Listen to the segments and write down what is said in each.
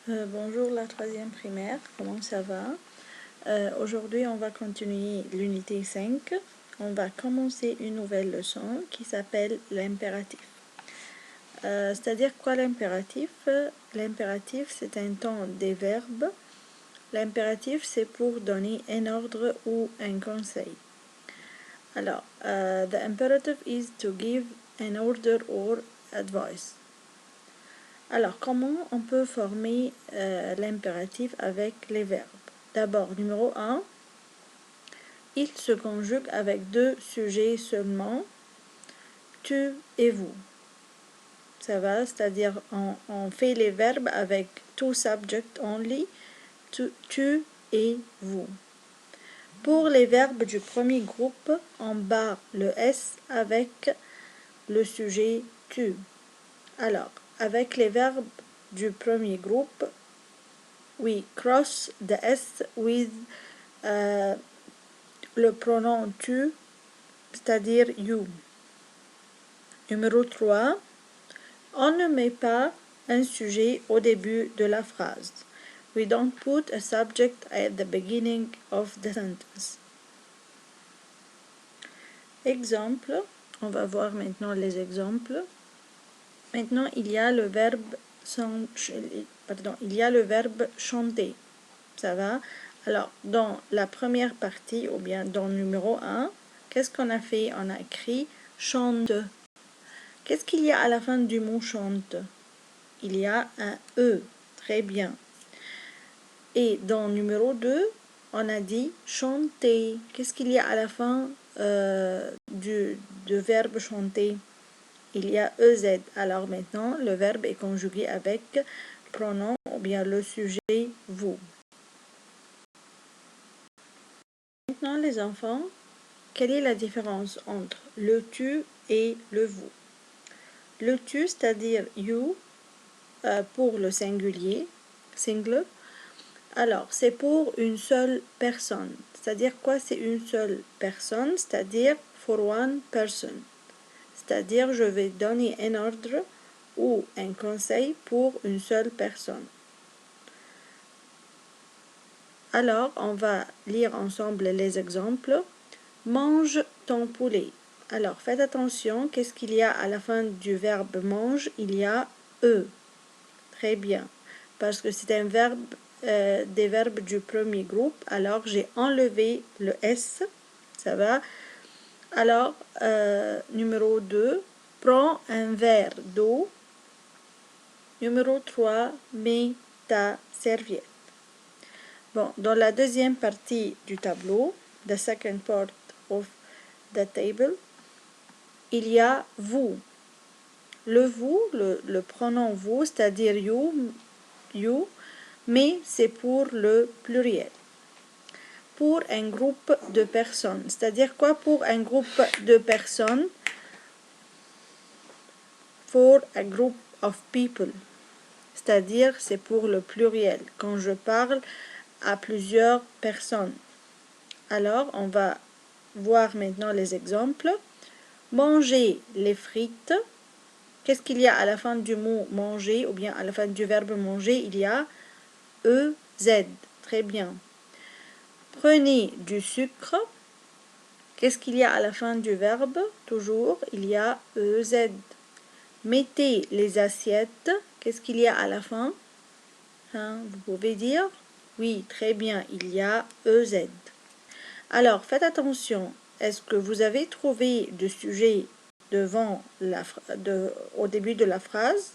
Bonjour la troisième primaire, comment ça va? Aujourd'hui on va continuer l'unité 5. On va commencer une nouvelle leçon qui s'appelle l'impératif. C'est-à-dire quoi l'impératif? L'impératif c'est un temps des verbes. L'impératif c'est pour donner un ordre ou un conseil. Alors, the imperative is to give an order or advice. Alors, comment on peut former l'impératif avec les verbes? D'abord, numéro 1, il se conjugue avec deux sujets seulement, tu et vous. Ça va, c'est-à-dire on fait les verbes avec two subject only, tu et vous. Pour les verbes du premier groupe, on barre le S avec le sujet tu. Alors, avec les verbes du premier groupe, we cross the S with le pronom tu, c'est-à-dire you. Numéro 3, on ne met pas un sujet au début de la phrase. We don't put a subject at the beginning of the sentence. Exemple, on va voir maintenant les exemples. Maintenant, il y a le verbe chanter. Ça va? Alors, dans la première partie, ou bien dans le numéro 1, qu'est-ce qu'on a fait? On a écrit chante. Qu'est-ce qu'il y a à la fin du mot chante? Il y a un E. Très bien. Et dans le numéro 2, on a dit chanter. Qu'est-ce qu'il y a à la fin du verbe chanter? Il y a EZ. Alors maintenant, le verbe est conjugué avec le pronom ou bien le sujet vous. Maintenant, les enfants, quelle est la différence entre le tu et le vous? Le tu, c'est-à-dire you, pour le singulier, single. Alors, c'est pour une seule personne. C'est-à-dire quoi? C'est une seule personne, c'est-à-dire for one person. C'est-à-dire, je vais donner un ordre ou un conseil pour une seule personne. Alors, on va lire ensemble les exemples. Mange ton poulet. Alors, faites attention, qu'est-ce qu'il y a à la fin du verbe mange? Il y a E. Très bien. Parce que c'est un verbe, des verbes du premier groupe. Alors, j'ai enlevé le S. Ça va? Alors, numéro 2, prends un verre d'eau. Numéro 3, mets ta serviette. Bon, dans la deuxième partie du tableau, the second part of the table, il y a vous. Le vous, le pronom vous, c'est-à-dire you, mais c'est pour le pluriel. Pour un groupe de personnes, c'est-à-dire quoi pour un groupe de personnes? For a group of people, c'est-à-dire c'est pour le pluriel, quand je parle à plusieurs personnes. Alors, on va voir maintenant les exemples. Manger les frites. Qu'est-ce qu'il y a à la fin du mot manger ou bien à la fin du verbe manger? Il y a EZ. Très bien. Prenez du sucre. Qu'est-ce qu'il y a à la fin du verbe? Toujours, il y a EZ. Mettez les assiettes. Qu'est-ce qu'il y a à la fin? Vous pouvez dire? Oui, très bien, il y a EZ. Alors, faites attention. Est-ce que vous avez trouvé de sujet au début de la phrase?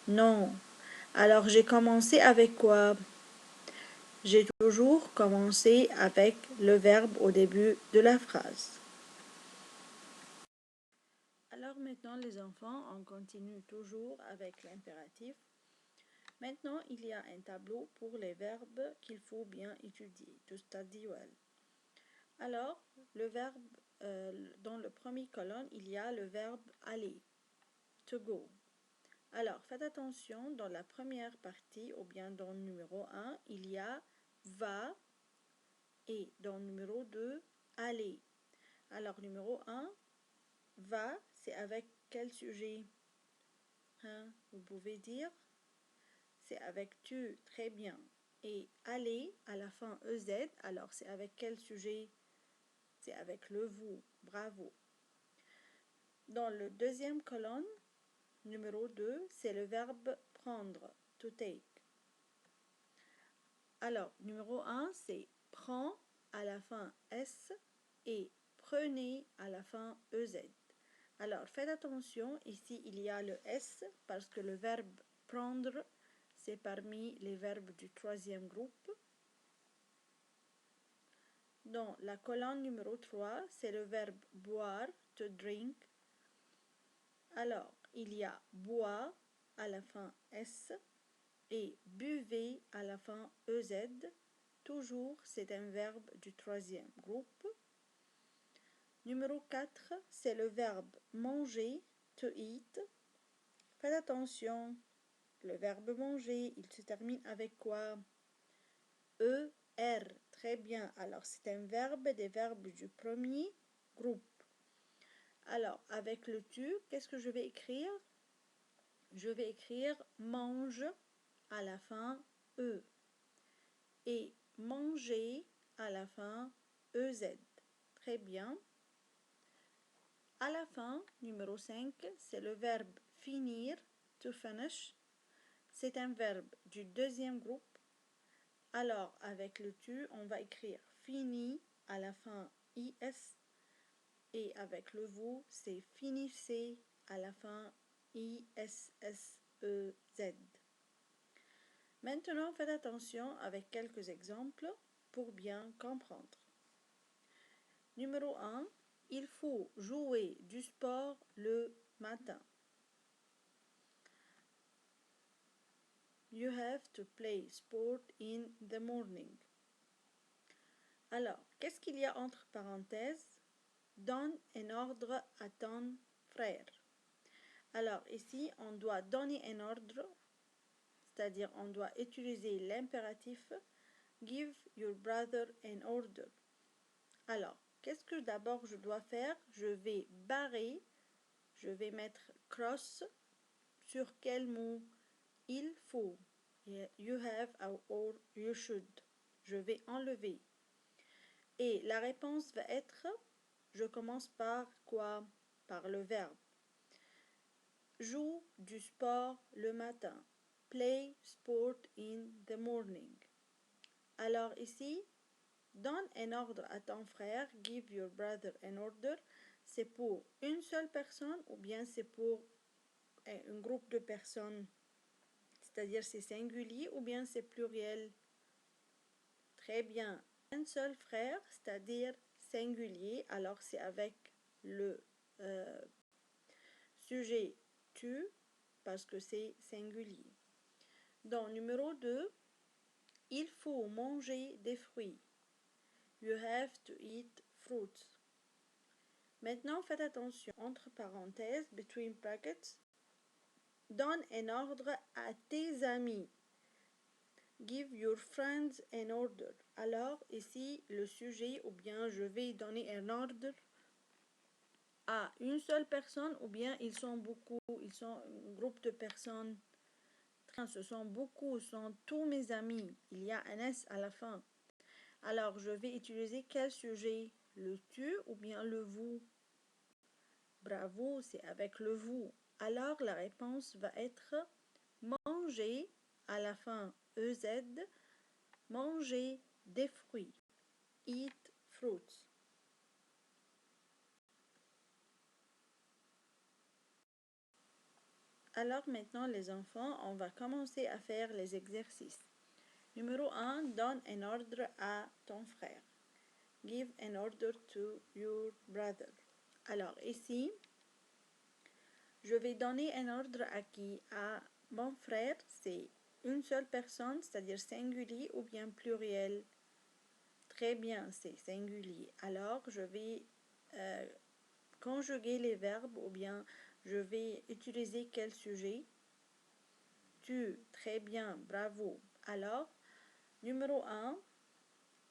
Non. Alors, j'ai commencé avec quoi? J'ai toujours commencé avec le verbe au début de la phrase. Alors maintenant, les enfants, on continue toujours avec l'impératif. Maintenant, il y a un tableau pour les verbes qu'il faut bien étudier. To study well. Alors, le verbe, dans le premier colonne, il y a le verbe aller, to go. Alors, faites attention, dans la première partie, ou bien dans le numéro 1, il y a va, et dans le numéro 2, aller. Alors, numéro 1, va, c'est avec quel sujet? Vous pouvez dire? c'est avec tu, très bien. Et aller, à la fin EZ, alors c'est avec quel sujet? C'est avec le vous, bravo. Dans le deuxième colonne, numéro 2, c'est le verbe prendre, to take. Alors, numéro 1, c'est prends à la fin S et prenez à la fin EZ. Alors, faites attention, ici il y a le S parce que le verbe prendre, c'est parmi les verbes du troisième groupe. Dans la colonne numéro 3, c'est le verbe boire, to drink. Alors, il y a bois à la fin S et buvez à la fin EZ. Toujours, c'est un verbe du troisième groupe. Numéro 4, c'est le verbe manger, to eat. Faites attention, le verbe manger, il se termine avec quoi? ER, très bien. Alors, c'est un verbe des verbes du premier groupe. Alors, avec le tu, qu'est-ce que je vais écrire? Je vais écrire mange à la fin E et manger à la fin EZ. Très bien. À la fin, numéro 5, c'est le verbe finir, to finish. C'est un verbe du deuxième groupe. Alors, avec le tu, on va écrire fini à la fin IS. Et avec le vous, c'est finissez à la fin ISSEZ. Maintenant, faites attention avec quelques exemples pour bien comprendre. Numéro 1, il faut jouer du sport le matin. You have to play sport in the morning. Alors, qu'est-ce qu'il y a entre parenthèses? Donne un ordre à ton frère. Alors, ici, on doit donner un ordre, c'est-à-dire on doit utiliser l'impératif Give your brother an order. Alors, qu'est-ce que d'abord je dois faire? Je vais barrer, je vais mettre cross sur quel mot? Il faut. You have or you should. Je vais enlever. Et la réponse va être, je commence par quoi? Par le verbe. Joue du sport le matin. Play sport in the morning. Alors ici, donne un ordre à ton frère. Give your brother an order. C'est pour une seule personne ou bien c'est pour un groupe de personnes? C'est-à-dire c'est singulier ou bien c'est pluriel? Très bien. Un seul frère, c'est-à-dire singulier. Alors c'est avec le sujet tu parce que c'est singulier. Dans numéro 2, il faut manger des fruits. You have to eat fruits. Maintenant, faites attention. Entre parenthèses, between brackets, donne un ordre à tes amis. Give your friends an order. Alors, ici, le sujet, ou bien je vais donner un ordre à une seule personne, ou bien ils sont beaucoup, ils sont un groupe de personnes. Ce sont beaucoup, ce sont tous mes amis. Il y a un S à la fin. Alors, je vais utiliser quel sujet? Le tu ou bien le vous? Bravo, c'est avec le vous. Alors, la réponse va être manger à la fin EZ, manger des fruits. Eat fruits. Alors maintenant les enfants, on va commencer à faire les exercices. Numéro 1, donne un ordre à ton frère. Give an order to your brother. Alors ici, je vais donner un ordre à qui? À mon frère, c'est une seule personne, c'est-à-dire singulier ou bien pluriel. Très bien, c'est singulier. Alors, je vais conjuguer les verbes ou bien je vais utiliser quel sujet? Tu, très bien, bravo. Alors, numéro 1,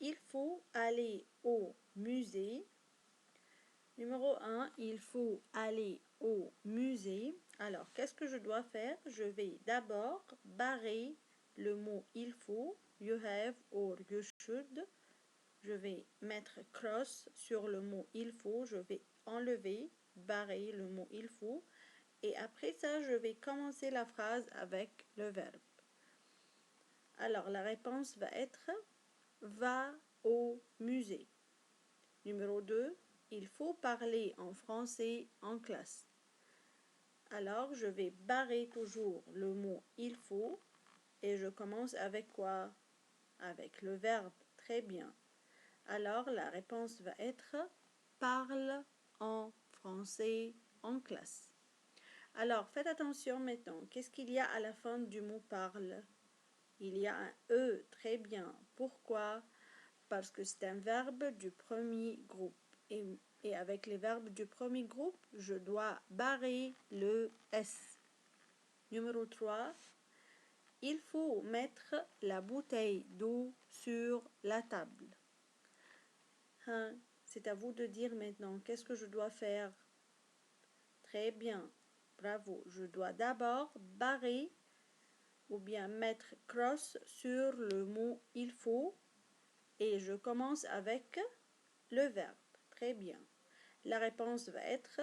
il faut aller au musée. Numéro 1, il faut aller au musée. Alors, qu'est-ce que je dois faire? Je vais d'abord barrer le mot il faut, you have or you should. Je vais mettre cross sur le mot il faut, je vais enlever, barrer le mot il faut. Et après ça, je vais commencer la phrase avec le verbe. Alors, la réponse va être va au musée. Numéro 2, il faut parler en français en classe. Alors, je vais barrer toujours le mot il faut et je commence avec quoi? Avec le verbe. Très bien. Alors, la réponse va être parle en français en classe. Alors, faites attention maintenant. Qu'est-ce qu'il y a à la fin du mot parle? Il y a un E. Très bien. Pourquoi? Parce que c'est un verbe du premier groupe. Et avec les verbes du premier groupe, je dois barrer le S. Numéro 3, il faut mettre la bouteille d'eau sur la table. Hein, c'est à vous de dire maintenant, qu'est-ce que je dois faire? Très bien, bravo. Je dois d'abord barrer ou bien mettre cross sur le mot il faut et je commence avec le verbe. Très bien. La réponse va être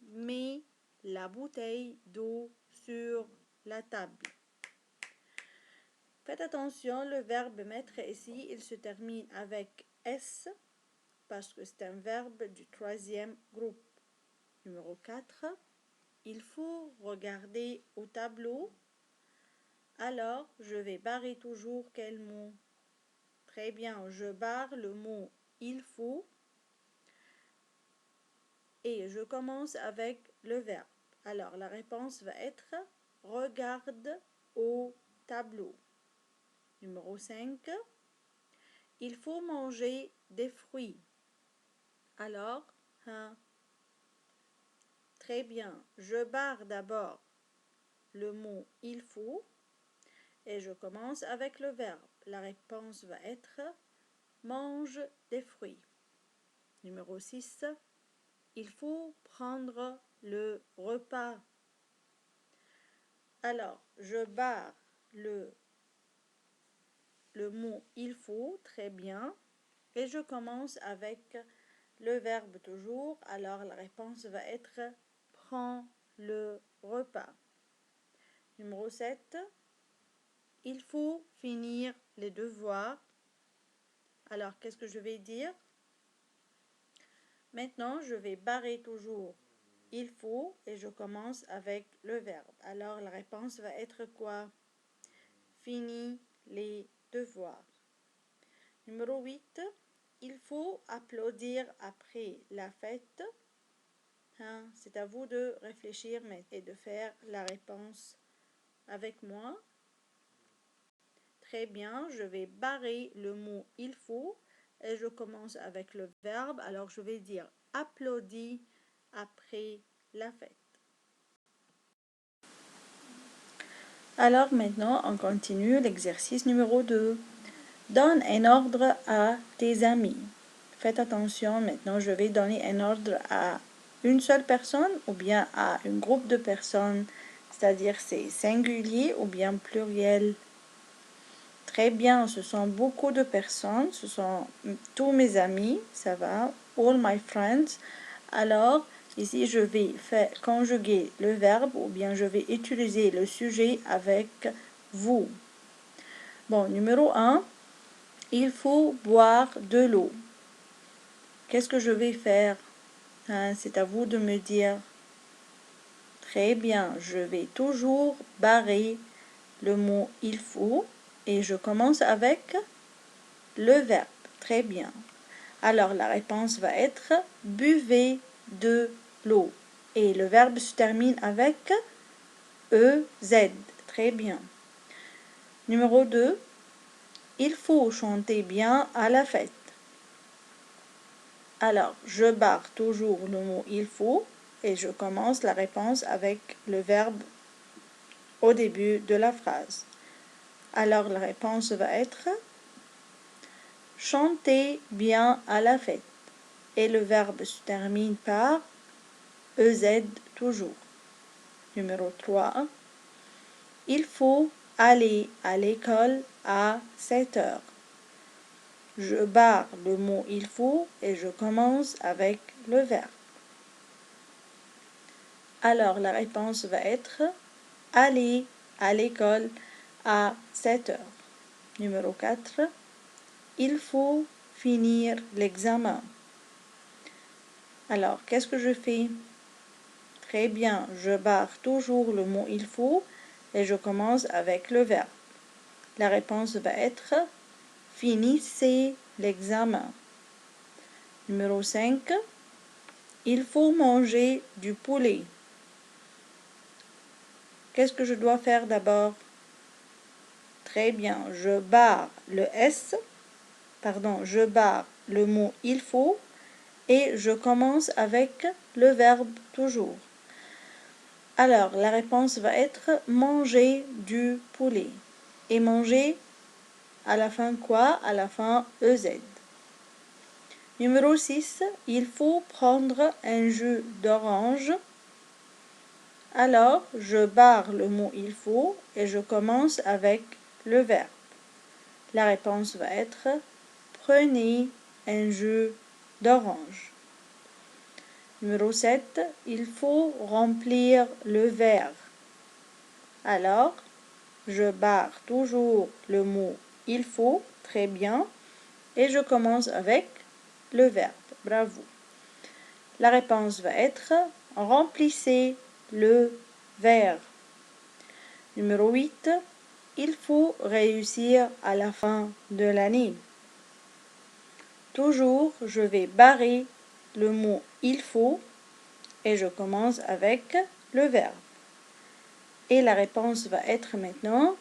mets la bouteille d'eau sur la table. Faites attention, le verbe mettre ici, il se termine avec S parce que c'est un verbe du troisième groupe. Numéro 4, il faut regarder au tableau. Alors, je vais barrer toujours quel mot? Très bien, je barre le mot il faut et je commence avec le verbe. Alors, la réponse va être regarde au tableau. Numéro 5, il faut manger des fruits. Alors, hein, très bien, je barre d'abord le mot il faut et je commence avec le verbe. La réponse va être mange des fruits. Numéro 6, il faut prendre le repas. Alors, je barre le mot il faut, très bien, et je commence avec le verbe toujours. Alors, la réponse va être prends le repas. Numéro 7, il faut finir les devoirs. Alors, qu'est-ce que je vais dire? Maintenant, je vais barrer toujours il faut et je commence avec le verbe. Alors, la réponse va être quoi? Fini les devoirs. Numéro 8, il faut applaudir après la fête. Hein, c'est à vous de réfléchir et de faire la réponse avec moi. Très bien, je vais barrer le mot il faut et je commence avec le verbe. Alors, je vais dire applaudis après la fête. Alors maintenant, on continue l'exercice numéro 2. Donne un ordre à tes amis. Faites attention, maintenant je vais donner un ordre à une seule personne ou bien à un groupe de personnes, c'est-à-dire c'est singulier ou bien pluriel. Très bien, ce sont beaucoup de personnes, ce sont tous mes amis, ça va, all my friends. Alors, ici, je vais conjuguer le verbe ou bien je vais utiliser le sujet avec vous. Bon, numéro 1, il faut boire de l'eau. Qu'est-ce que je vais faire? Hein, c'est à vous de me dire. Très bien, je vais toujours barrer le mot il faut et je commence avec le verbe. Très bien. Alors la réponse va être buvez de l'eau. Et le verbe se termine avec EZ. Très bien. Numéro 2, il faut chanter bien à la fête. Alors, je barre toujours le mot il faut et je commence la réponse avec le verbe au début de la phrase. Alors, la réponse va être chanter bien à la fête. Et le verbe se termine par EZ toujours. Numéro 3. Il faut aller à l'école à 7 heures. Je barre le mot il faut et je commence avec le verbe. Alors la réponse va être aller à l'école à 7 heures. Numéro 4. Il faut finir l'examen. Alors, qu'est-ce que je fais? Très bien, je barre toujours le mot il faut et je commence avec le verbe. La réponse va être finissez l'examen. Numéro 5. Il faut manger du poulet. Qu'est-ce que je dois faire d'abord? Très bien, je barre le mot il faut et je commence avec le verbe toujours. Alors, la réponse va être manger du poulet. Et manger, à la fin quoi? À la fin EZ. Numéro 6, il faut prendre un jus d'orange. Alors, je barre le mot il faut et je commence avec le verbe. La réponse va être prenez un jus d'orange. Numéro 7, il faut remplir le verre. Alors, je barre toujours le mot il faut, très bien, et je commence avec le verbe. Bravo. La réponse va être remplissez le verre. Numéro 8, il faut réussir à la fin de l'année. Toujours, je vais barrer le mot il faut et je commence avec le verbe. Et la réponse va être maintenant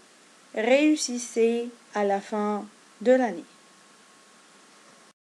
réussissez à la fin de l'année.